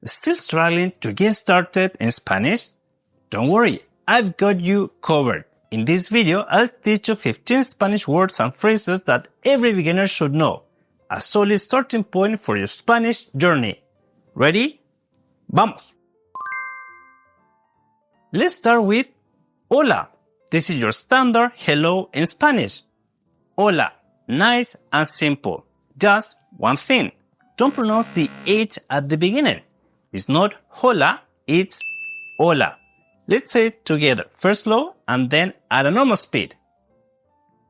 Still struggling to get started in Spanish? Don't worry, I've got you covered. In this video, I'll teach you 15 Spanish words and phrases that every beginner should know. A solid starting point for your Spanish journey. Ready? Vamos! Let's start with hola. This is your standard hello in Spanish. Hola. Nice and simple. Just one thing. Don't pronounce the H at the beginning. It's not hola, it's hola. Let's say it together. First slow and then at a normal speed.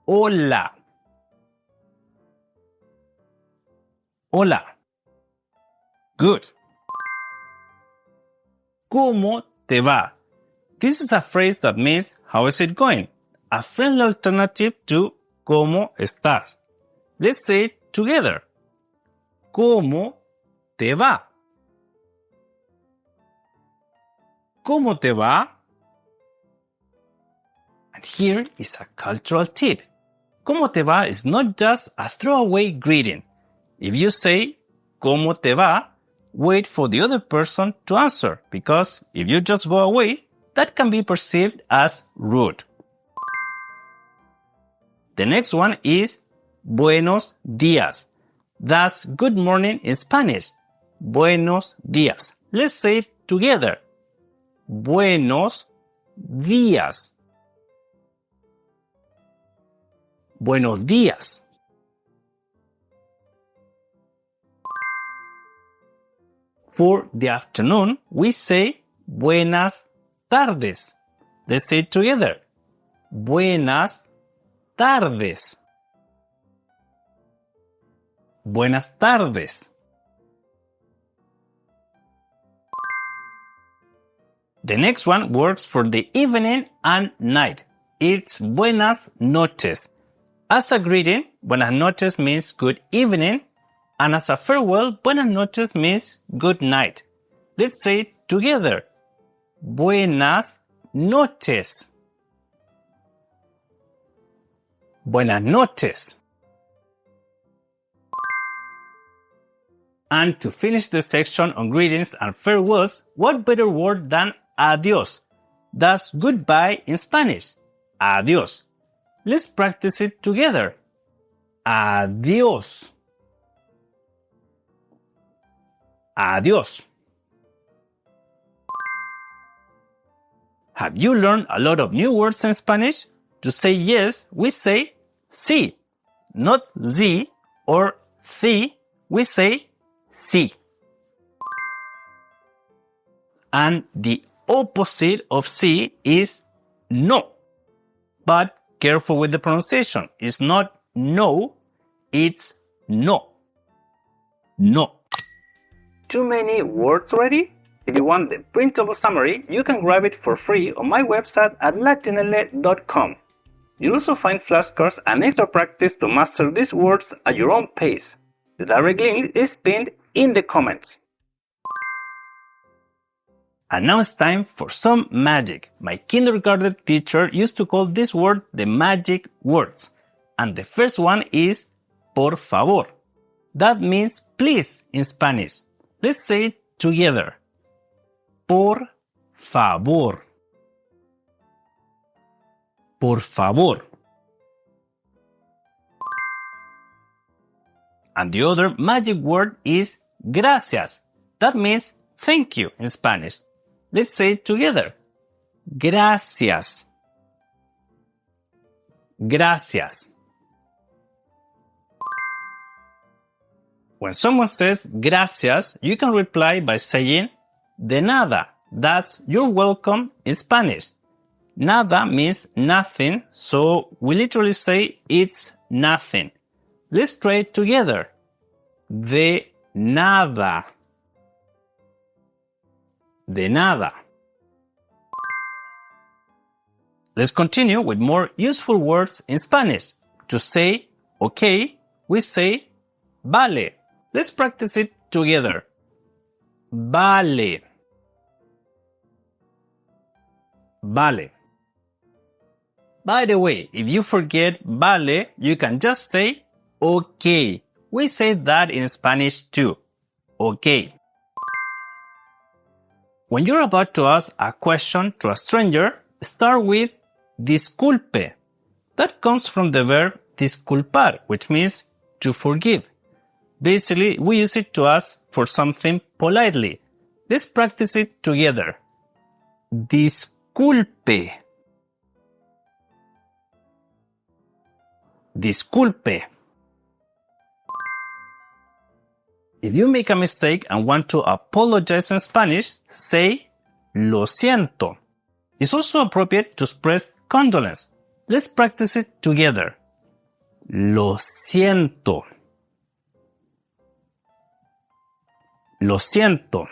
Hola. Hola. Good. ¿Cómo te va? This is a phrase that means how is it going? A friendly alternative to ¿cómo estás? Let's say it together. ¿Cómo te va? ¿Cómo te va? And here is a cultural tip. ¿Cómo te va is not just a throwaway greeting. If you say ¿Cómo te va?, wait for the other person to answer, because if you just go away, that can be perceived as rude. The next one is buenos días. That's good morning in Spanish. Buenos días. Let's say it together. Buenos días. Buenos días. For the afternoon, we say buenas tardes. Let's say it together. Buenas tardes. Buenas tardes. The next one works for the evening and night. It's buenas noches. As a greeting, buenas noches means good evening, and as a farewell, buenas noches means good night. Let's say it together. Buenas noches. Buenas noches. And to finish the section on greetings and farewells, what better word than adios? That's goodbye in Spanish. Adios. Let's practice it together. Adios. Adios. Have you learned a lot of new words in Spanish? To say yes, we say sí. Not sí or sí, we say sí. And the opposite of sí is no. But careful with the pronunciation. It's not no, it's no. No. Too many words already? If you want the printable summary, you can grab it for free on my website at latinl.com. You'll also find flashcards and extra practice to master these words at your own pace. The direct link is pinned in the comments. And now it's time for some magic. My kindergarten teacher used to call this word the magic words. And the first one is por favor. That means please in Spanish. Let's say it together. Por favor. Por favor. And the other magic word is gracias. That means thank you in Spanish. Let's say it together. Gracias. Gracias. When someone says gracias, you can reply by saying de nada. That's you're welcome in Spanish. Nada means nothing, so we literally say it's nothing. Let's try it together. De nada. De nada. Let's continue with more useful words in Spanish. To say okay, we say vale. Let's practice it together. Vale. Vale. By the way, if you forget vale, you can just say okay. We say that in Spanish too. Okay. When you're about to ask a question to a stranger, start with disculpe. That comes from the verb disculpar, which means to forgive. Basically, we use it to ask for something politely. Let's practice it together. Disculpe. Disculpe. If you make a mistake and want to apologize in Spanish, say lo siento. It's also appropriate to express condolence. Let's practice it together. Lo siento. Lo siento.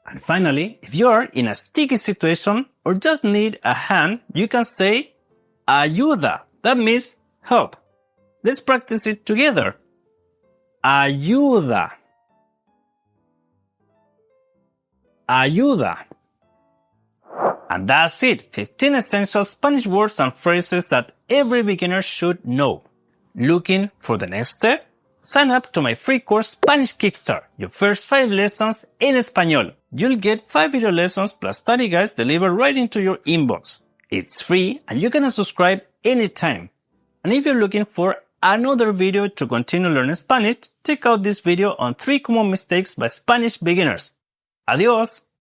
And finally, if you are in a sticky situation or just need a hand, you can say ayuda. That means help. Let's practice it together. Ayuda. Ayuda. And that's it. 15 essential Spanish words and phrases that every beginner should know. Looking for the next step? Sign up to my free course Spanish Kickstart, your first 5 lessons in Español. You'll get 5 video lessons plus study guides delivered right into your inbox. It's free and you can subscribe anytime. And if you're looking for another video to continue learning Spanish, check out this video on 3 common mistakes by Spanish beginners. Adiós!